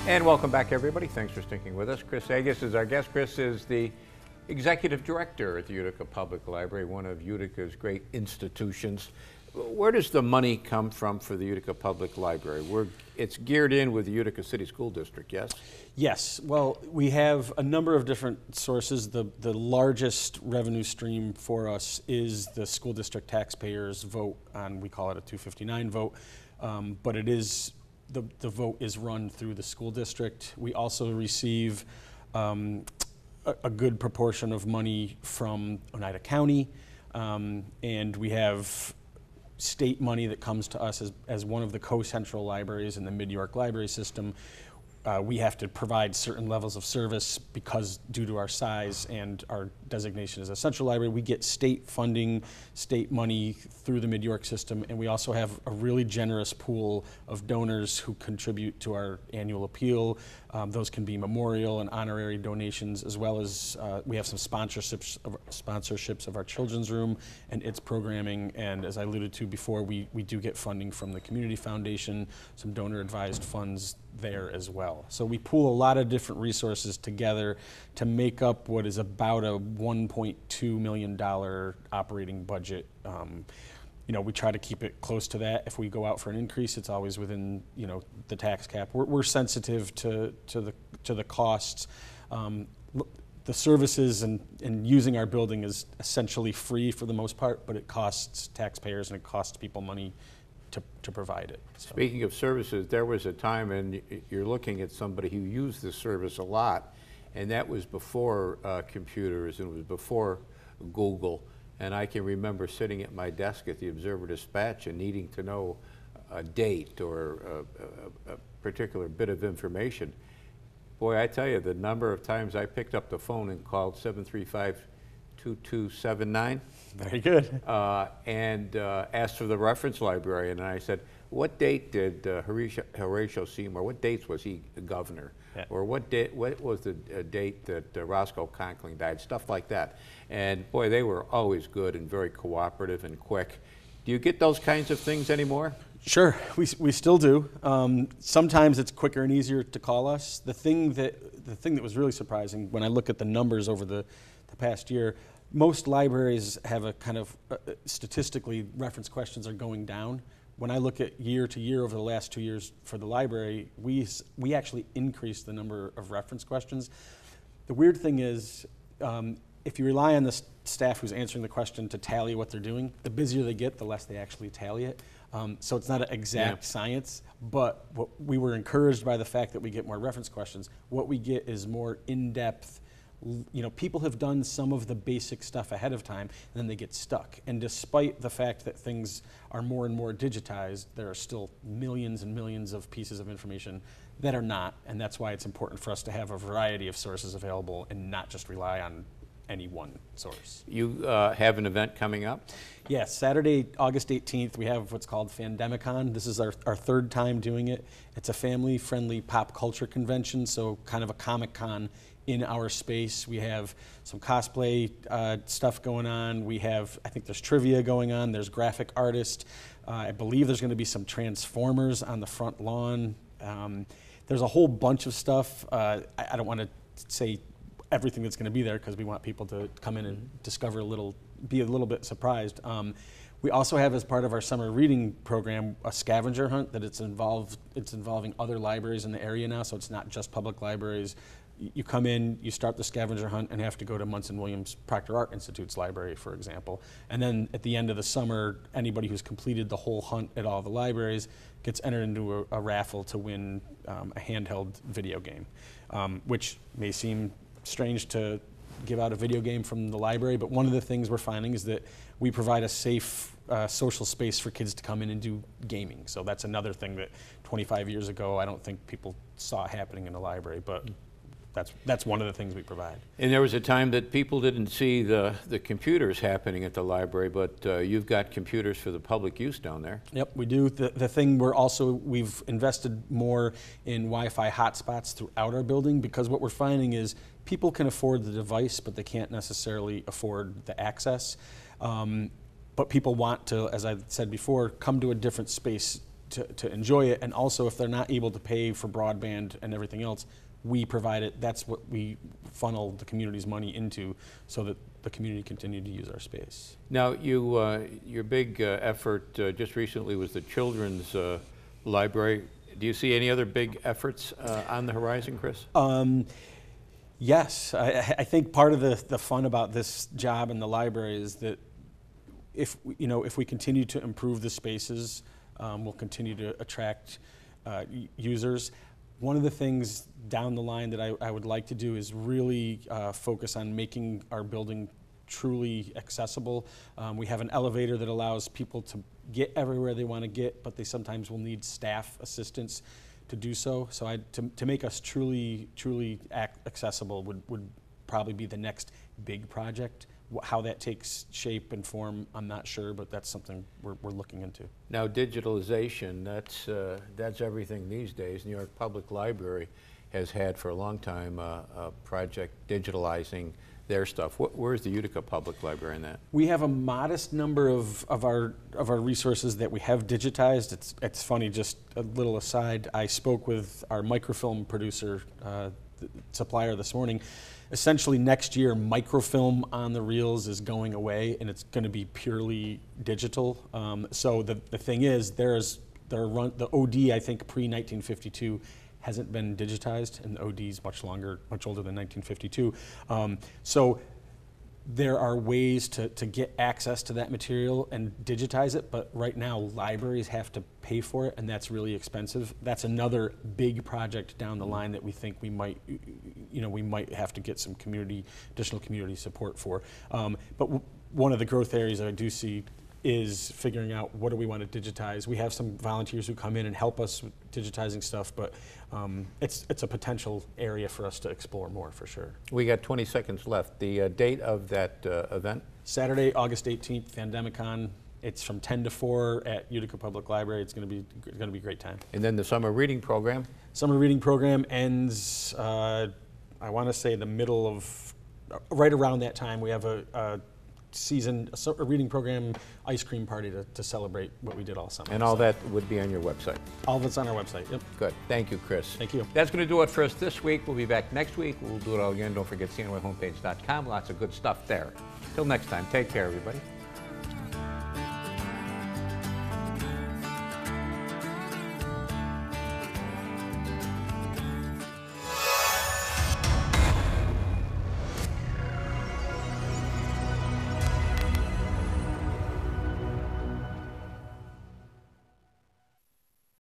And welcome back, everybody. Thanks for sticking with us. Chris Sagaas is our guest. Chris is the Executive Director at the Utica Public Library, one of Utica's great institutions. Where does the money come from for the Utica Public Library? It's geared in with the Utica City School District, yes? Yes. Well, we have a number of different sources. The largest revenue stream for us is the school district taxpayers vote on, we call it a 259 vote, but it is the vote is run through the school district. We also receive a good proportion of money from Oneida County, and we have state money that comes to us as one of the co-central libraries in the Mid-York library system. We have to provide certain levels of service because due to our size and our designation as a central library, we get state funding, state money through the Mid-York system, and we also have a really generous pool of donors who contribute to our annual appeal. Those can be memorial and honorary donations, as well as we have some sponsorships of our children's room and its programming, and as I alluded to before, we do get funding from the Community Foundation, some donor-advised funds there as well. So we pool a lot of different resources together to make up what is about a $1.2 million operating budget. You know, we try to keep it close to that. If we go out for an increase, it's always within, you know, the tax cap. We're sensitive to the costs. The services and using our building is essentially free for the most part, but it costs taxpayers and it costs people money to provide it. So. Speaking of services, there was a time, and you're looking at somebody who used this service a lot, and that was before computers, and it was before Google. And I can remember sitting at my desk at the Observer-Dispatch and needing to know a date or a particular bit of information. Boy, I tell you, the number of times I picked up the phone and called 735-2279. Very good. And asked for the reference librarian, and I said, what date did Horatio Seymour, what dates was he governor? Yeah. Or what was the date that Roscoe Conkling died? Stuff like that. And boy, they were always good and very cooperative and quick. Do you get those kinds of things anymore? Sure, we still do. Sometimes it's quicker and easier to call us. The thing that was really surprising when I look at the numbers over the past year, most libraries have a kind of statistically reference questions are going down. When I look at year to year over the last 2 years for the library, we actually increased the number of reference questions. The weird thing is, if you rely on the staff who's answering the question to tally what they're doing, the busier they get, the less they actually tally it. So it's not an exact science, but we were encouraged by the fact that we get more reference questions. What we get is more in-depth. You know, people have done some of the basic stuff ahead of time, and then they get stuck. And despite the fact that things are more and more digitized, there are still millions and millions of pieces of information that are not, and that's why it's important for us to have a variety of sources available and not just rely on any one source. You have an event coming up? Yes, Saturday, August 18th, we have what's called Fandemicon. This is our third time doing it. It's a family-friendly pop culture convention, so kind of a Comic-Con in our space. We have some cosplay stuff going on. We have, I think there's trivia going on. There's graphic artists. I believe there's going to be some Transformers on the front lawn. There's a whole bunch of stuff. I don't want to say everything that's going to be there because we want people to come in and discover be a little bit surprised. We also have, as part of our summer reading program, a scavenger hunt that it's involving other libraries in the area now, so it's not just public libraries. You come in, you start the scavenger hunt, and have to go to Munson Williams Proctor Art Institute's library, for example. And then at the end of the summer, anybody who's completed the whole hunt at all the libraries gets entered into a raffle to win a handheld video game, which may seem strange to give out a video game from the library, but one of the things we're finding is that we provide a safe social space for kids to come in and do gaming. So that's another thing that 25 years ago I don't think people saw happening in the library, but that's one of the things we provide. And there was a time that people didn't see the computers happening at the library, but you've got computers for the public use down there. Yep, we do. The thing we've invested more in Wi-Fi hotspots throughout our building, because what we're finding is people can afford the device, but they can't necessarily afford the access. But people want to, as I said before, come to a different space to enjoy it. And also, if they're not able to pay for broadband and everything else, we provide it. That's what we funnel the community's money into, so that the community continue to use our space. Now, your big effort just recently was the children's library. Do you see any other big efforts on the horizon, Chris? Yes, I think part of the fun about this job in the library is that if we continue to improve the spaces, we'll continue to attract users. One of the things down the line that I would like to do is really focus on making our building truly accessible. We have an elevator that allows people to get everywhere they want to get, but they sometimes will need staff assistance to do so. So to make us truly accessible would probably be the next big project. How that takes shape and form, I'm not sure, but that's something we're looking into. Now, digitalization, that's everything these days. New York Public Library has had for a long time a project digitalizing their stuff. Where's the Utica Public Library in that? We have a modest number of our resources that we have digitized. It's funny, just a little aside, I spoke with our microfilm producer, supplier this morning. Essentially next year, microfilm on the reels is going away, and it's going to be purely digital. So the thing is, the OD, I think pre-1952, hasn't been digitized, and the OD is much older than 1952. So there are ways to get access to that material and digitize it, but right now libraries have to pay for it, and that's really expensive. That's another big project down the line that we think we might have to get some additional community support for. But one of the growth areas that I do see is figuring out what do we want to digitize. We have some volunteers who come in and help us with digitizing stuff, but it's a potential area for us to explore more, for sure. We got 20 seconds left. The date of that event? Saturday, August 18th, Pandemicon. It's from 10 to 4 at Utica Public Library. It's going to be a great time. And then the summer reading program? Summer reading program ends, I want to say the middle of, right around that time. We have a reading program, ice cream party to celebrate what we did all summer. And all that would be on your website? All of it's on our website, yep. Good. Thank you, Chris. Thank you. That's going to do it for us this week. We'll be back next week. We'll do it all again. Don't forget cnyhomepage.com. Lots of good stuff there. Till next time, take care, everybody.